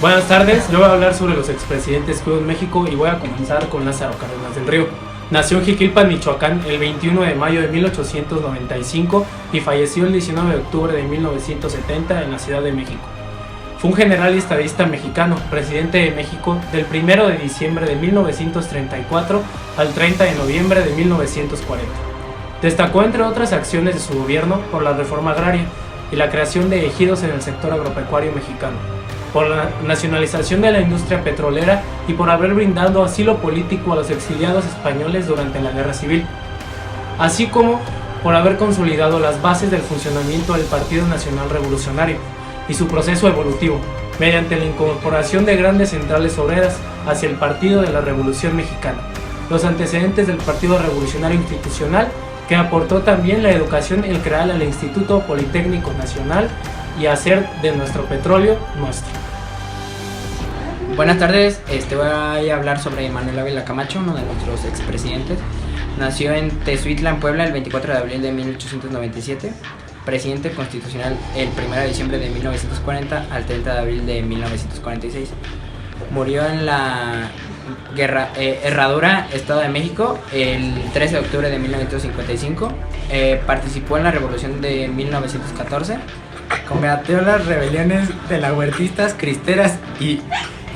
Buenas tardes, yo voy a hablar sobre los expresidentes que hubo en México y voy a comenzar con Lázaro Cárdenas del Río. Nació en Jiquilpan, Michoacán, el 21 de mayo de 1895 y falleció el 19 de octubre de 1970 en la Ciudad de México. Fue un general y estadista mexicano, presidente de México del 1 de diciembre de 1934 al 30 de noviembre de 1940. Destacó entre otras acciones de su gobierno por la reforma agraria y la creación de ejidos en el sector agropecuario mexicano, por la nacionalización de la industria petrolera y por haber brindado asilo político a los exiliados españoles durante la Guerra Civil, así como por haber consolidado las bases del funcionamiento del Partido Nacional Revolucionario y su proceso evolutivo, mediante la incorporación de grandes centrales obreras hacia el Partido de la Revolución Mexicana, los antecedentes del Partido Revolucionario Institucional, que aportó también la educación el crear el Instituto Politécnico Nacional y hacer de nuestro petróleo nuestro. Buenas tardes, voy a hablar sobre Manuel Ávila Camacho, uno de nuestros expresidentes. Nació en Tezuitla, en Puebla, el 24 de abril de 1897, presidente constitucional el 1 de diciembre de 1940 al 30 de abril de 1946. Murió en la Herradura, Estado de México, el 13 de octubre de 1955. Participó en la Revolución de 1914. Combatió las rebeliones de las huertistas, cristeras y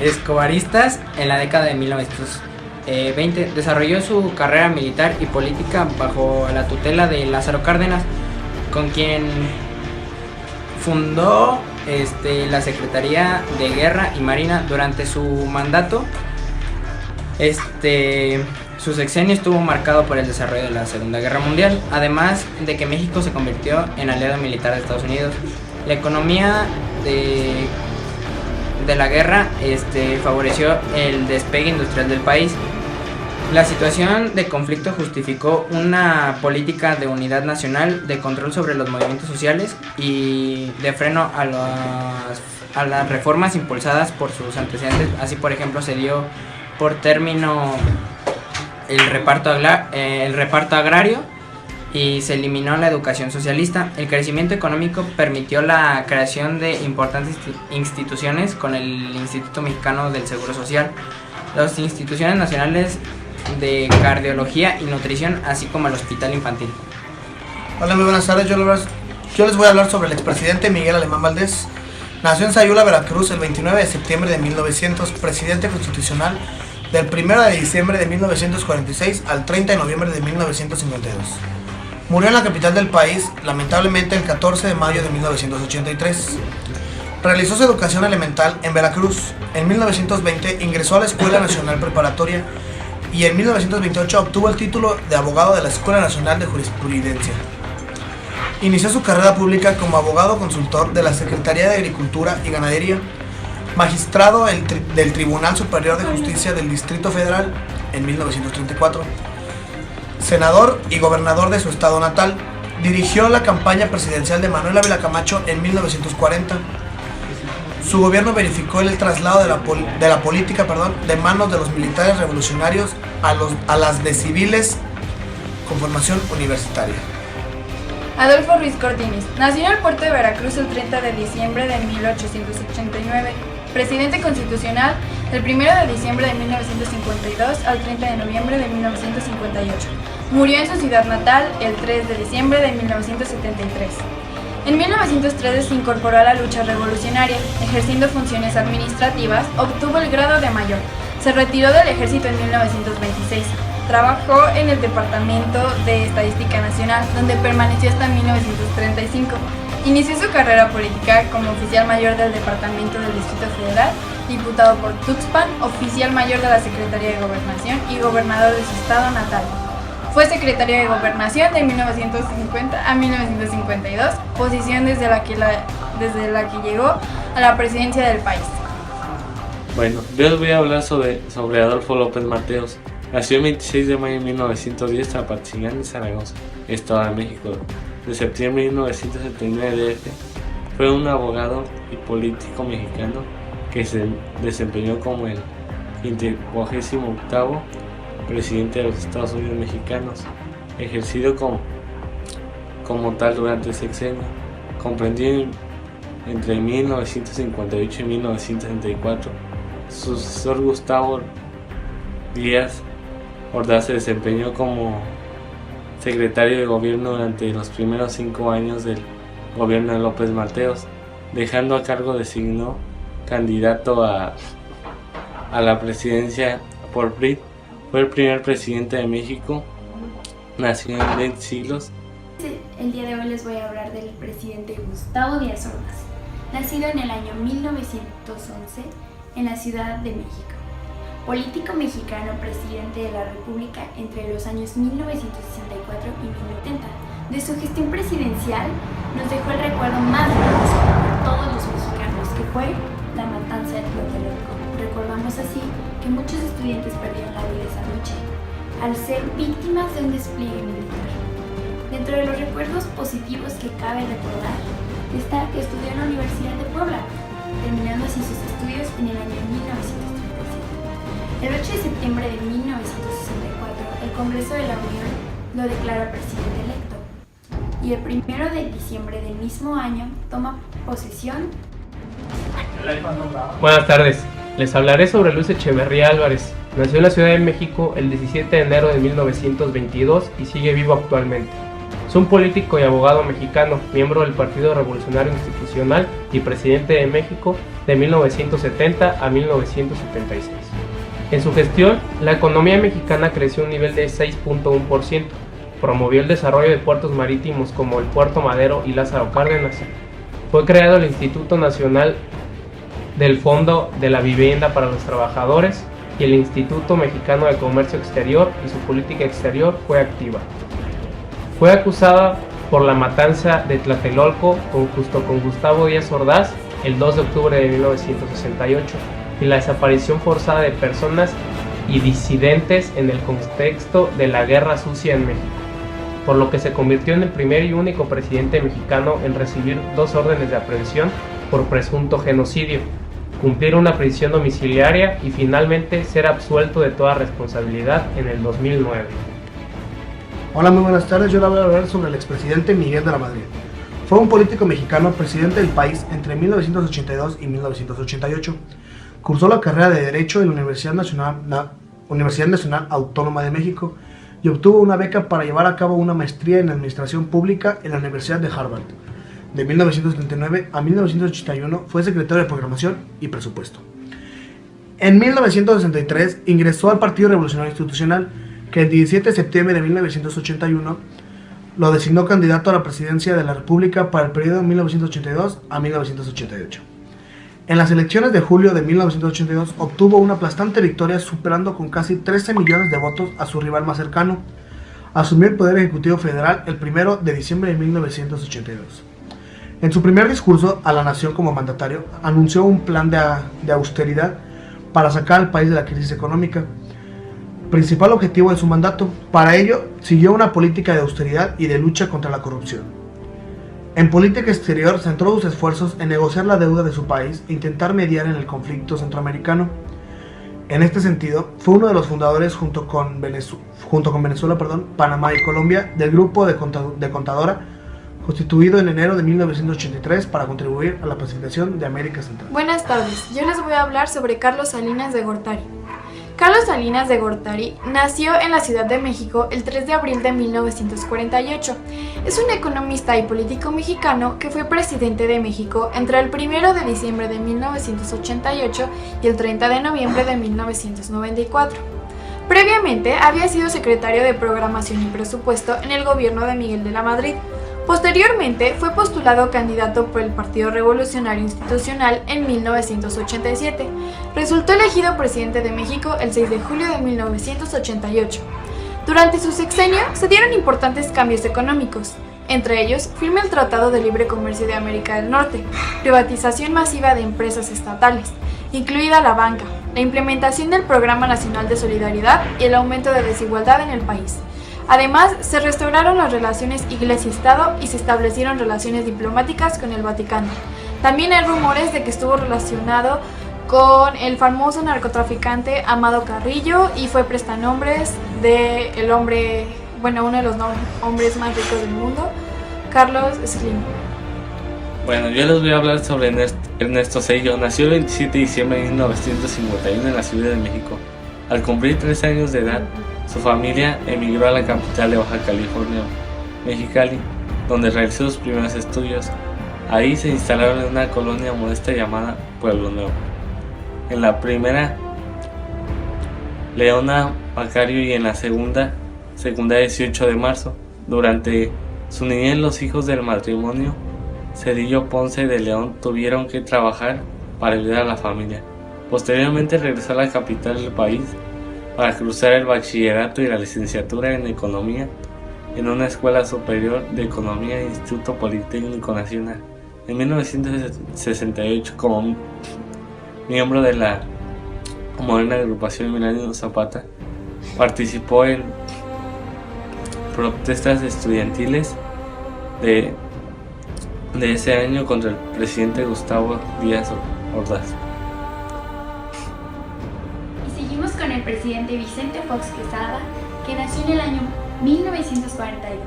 escobaristas en la década de 1920. Desarrolló su carrera militar y política bajo la tutela de Lázaro Cárdenas, con quien fundó la Secretaría de Guerra y Marina durante su mandato. Su sexenio estuvo marcado por el desarrollo de la Segunda Guerra Mundial, además de que México se convirtió en aliado militar de Estados Unidos. La economía de la guerra favoreció el despegue industrial del país. La situación de conflicto justificó una política de unidad nacional, de control sobre los movimientos sociales y de freno a las reformas impulsadas por sus antecedentes. Así, por ejemplo, se dio por término el reparto agrario y se eliminó la educación socialista. El crecimiento económico permitió la creación de importantes instituciones con el Instituto Mexicano del Seguro Social, las instituciones nacionales de cardiología y nutrición, así como el hospital infantil. Hola, muy buenas tardes. Yo les voy a hablar sobre el expresidente Miguel Alemán Valdés. Nació en Sayula, Veracruz, el 29 de septiembre de 1900, presidente constitucional del 1 de diciembre de 1946 al 30 de noviembre de 1952. Murió en la capital del país, lamentablemente, el 14 de mayo de 1983. Realizó su educación elemental en Veracruz. En 1920 ingresó a la Escuela Nacional Preparatoria y en 1928 obtuvo el título de abogado de la Escuela Nacional de Jurisprudencia. Inició su carrera pública como abogado consultor de la Secretaría de Agricultura y Ganadería, magistrado del Tribunal Superior de Justicia del Distrito Federal en 1934, senador y gobernador de su estado natal. Dirigió la campaña presidencial de Manuel Ávila Camacho en 1940. Su gobierno verificó el traslado de la política de manos de los militares revolucionarios a las de civiles con formación universitaria. Adolfo Ruiz Cortines nació en el puerto de Veracruz el 30 de diciembre de 1889, presidente constitucional del 1 de diciembre de 1952 al 30 de noviembre de 1958. Murió en su ciudad natal el 3 de diciembre de 1973. En 1913 se incorporó a la lucha revolucionaria, ejerciendo funciones administrativas, obtuvo el grado de mayor. Se retiró del ejército en 1926. Trabajó en el Departamento de Estadística Nacional, donde permaneció hasta 1935. Inició su carrera política como oficial mayor del Departamento del Distrito Federal, diputado por Tuxpan, oficial mayor de la Secretaría de Gobernación y gobernador de su estado natal. Fue secretario de Gobernación de 1950 a 1952, posición desde la que llegó a la presidencia del país. Bueno, yo les voy a hablar sobre Adolfo López Mateos. Nació el 26 de mayo de 1910 en Apatzingán, Zaragoza, Estado de México. De septiembre de 1979 DF. Fue un abogado y político mexicano que se desempeñó como el 58º presidente de los Estados Unidos mexicanos, ejercido como tal durante el sexenio. Comprendió entre 1958 y 1964. Su sucesor Gustavo Díaz Ordaz se desempeñó como secretario de gobierno durante los primeros 5 años del gobierno de López Mateos, dejando a cargo designó candidato a la presidencia por PRI. Fue el primer presidente de México, nació en 20 siglos. El día de hoy les voy a hablar del presidente Gustavo Díaz Ordaz, nacido en el año 1911 en la Ciudad de México. Político mexicano, presidente de la República entre los años 1964 y 1970. De su gestión presidencial nos dejó el recuerdo más glorioso para todos los mexicanos, que fue la matanza de Tlatelolco. Recordamos así que muchos estudiantes perdieron la vida esa noche al ser víctimas de un despliegue militar. Dentro de los recuerdos positivos que cabe recordar está que estudió en la Universidad de Puebla, terminando así sus estudios en el año 1937. El 8 de septiembre de 1964, el Congreso de la Unión lo declara presidente electo y el 1 de diciembre del mismo año toma posesión. Buenas tardes, les hablaré sobre Luis Echeverría Álvarez. Nació en la Ciudad de México el 17 de enero de 1922 y sigue vivo actualmente. Es un político y abogado mexicano, miembro del Partido Revolucionario Institucional y presidente de México de 1970 a 1976. En su gestión, la economía mexicana creció a un nivel de 6.1%, promovió el desarrollo de puertos marítimos como el Puerto Madero y Lázaro Cárdenas. Fue creado el Instituto Nacional del Fondo de la Vivienda para los Trabajadores y el Instituto Mexicano de Comercio Exterior, y su política exterior fue activa. Fue acusada por la matanza de Tlatelolco justo con Gustavo Díaz Ordaz el 2 de octubre de 1968 y la desaparición forzada de personas y disidentes en el contexto de la Guerra Sucia en México, por lo que se convirtió en el primer y único presidente mexicano en recibir 2 órdenes de aprehensión por presunto genocidio, cumplir una prisión domiciliaria y finalmente ser absuelto de toda responsabilidad en el 2009. Hola, muy buenas tardes. Yo les voy a hablar sobre el expresidente Miguel de la Madrid. Fue un político mexicano, presidente del país entre 1982 y 1988. Cursó la carrera de Derecho en la Universidad Nacional Autónoma de México y obtuvo una beca para llevar a cabo una maestría en Administración Pública en la Universidad de Harvard. De 1979 a 1981 fue secretario de Programación y Presupuesto. En 1963 ingresó al Partido Revolucionario Institucional, que el 17 de septiembre de 1981 lo designó candidato a la presidencia de la República para el periodo 1982 a 1988. En las elecciones de julio de 1982 obtuvo una aplastante victoria, superando con casi 13 millones de votos a su rival más cercano. Asumió el Poder Ejecutivo Federal el 1 de diciembre de 1982. En su primer discurso a la nación como mandatario, anunció un plan de austeridad para sacar al país de la crisis económica, principal objetivo de su mandato. Para ello, siguió una política de austeridad y de lucha contra la corrupción. En política exterior, centró sus esfuerzos en negociar la deuda de su país e intentar mediar en el conflicto centroamericano. En este sentido, fue uno de los fundadores, junto con Venezuela, Panamá y Colombia, del grupo de Contadora, constituido en enero de 1983 para contribuir a la pacificación de América Central. Buenas tardes, yo les voy a hablar sobre Carlos Salinas de Gortari. Carlos Salinas de Gortari nació en la Ciudad de México el 3 de abril de 1948. Es un economista y político mexicano que fue presidente de México entre el 1 de diciembre de 1988 y el 30 de noviembre de 1994. Previamente había sido secretario de Programación y Presupuesto en el gobierno de Miguel de la Madrid. Posteriormente fue postulado candidato por el Partido Revolucionario Institucional en 1987. Resultó elegido presidente de México el 6 de julio de 1988. Durante su sexenio se dieron importantes cambios económicos. Entre ellos, firma el Tratado de Libre Comercio de América del Norte, privatización masiva de empresas estatales, incluida la banca, la implementación del Programa Nacional de Solidaridad y el aumento de desigualdad en el país. Además, se restauraron las relaciones Iglesia-Estado y se establecieron relaciones diplomáticas con el Vaticano. También hay rumores de que estuvo relacionado con el famoso narcotraficante Amado Carrillo y fue prestanombres del hombre, uno de los hombres más ricos del mundo, Carlos Slim. Bueno, yo les voy a hablar sobre Ernesto Zedillo. Nació el 27 de diciembre de 1951 en la Ciudad de México. Al cumplir 3 años de edad, su familia emigró a la capital de Baja California, Mexicali, donde realizó sus primeros estudios. Ahí se instalaron en una colonia modesta llamada Pueblo Nuevo. En la primera, Leona Macario, y en la segunda, secundaria 18 de marzo. Durante su niñez, los hijos del matrimonio Zedillo Ponce de León tuvieron que trabajar para ayudar a la familia. Posteriormente regresó a la capital del país para cursar el bachillerato y la licenciatura en Economía en una escuela superior de Economía, Instituto Politécnico Nacional. En 1968, como miembro de la moderna agrupación Emiliano Zapata, participó en protestas estudiantiles de ese año contra el presidente Gustavo Díaz Ordaz. Y seguimos con el presidente Vicente Fox Quesada, que nació en el año 1942,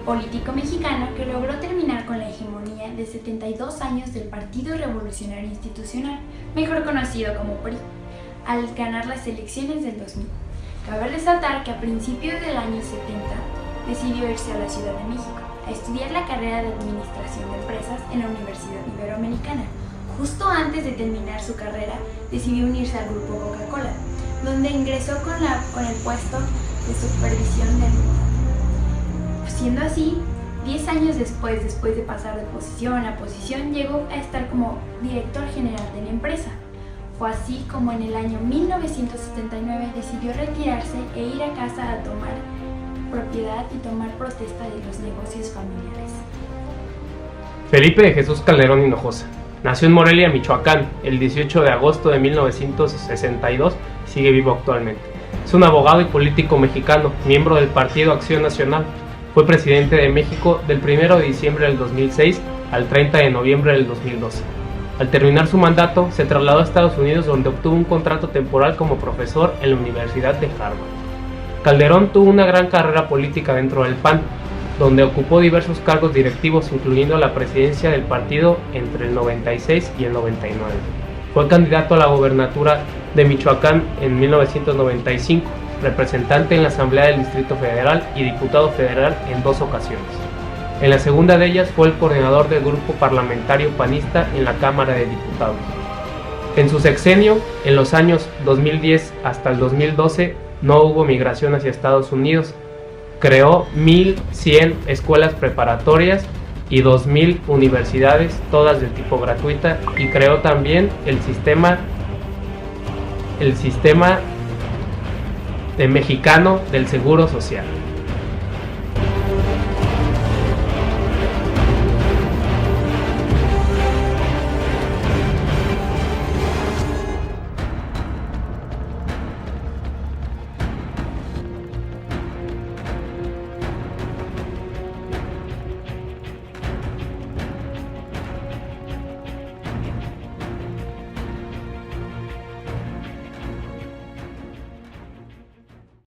político mexicano que logró terminar con la hegemonía de 72 años del Partido Revolucionario Institucional, mejor conocido como PRI, al ganar las elecciones del 2000. Cabe resaltar que a principios del año 70 decidió irse a la Ciudad de México a estudiar la carrera de Administración de Empresas en la Universidad Iberoamericana. Justo antes de terminar su carrera, decidió unirse al grupo Coca-Cola, donde ingresó con el puesto de supervisión del grupo. Siendo así, 10 años después de pasar de posición a posición, llegó a estar como director general de la empresa. Fue así como en el año 1979 decidió retirarse e ir a casa a tomar propiedad y tomar protesta de los negocios familiares. Felipe de Jesús Calderón Hinojosa. Nació en Morelia, Michoacán, el 18 de agosto de 1962 y sigue vivo actualmente. Es un abogado y político mexicano, miembro del Partido Acción Nacional. Fue presidente de México del 1 de diciembre del 2006 al 30 de noviembre del 2012. Al terminar su mandato, se trasladó a Estados Unidos, donde obtuvo un contrato temporal como profesor en la Universidad de Harvard. Calderón tuvo una gran carrera política dentro del PAN, donde ocupó diversos cargos directivos, incluyendo la presidencia del partido entre el 96 y el 99. Fue candidato a la gobernatura de Michoacán en 1995, representante en la Asamblea del Distrito Federal y diputado federal en 2 ocasiones. En la segunda de ellas fue el coordinador del grupo parlamentario panista en la Cámara de Diputados. En su sexenio, en los años 2010 hasta el 2012, no hubo migración hacia Estados Unidos. Creó 1.100 escuelas preparatorias y 2.000 universidades, todas de tipo gratuita, y creó también el sistema de mexicano del Seguro Social.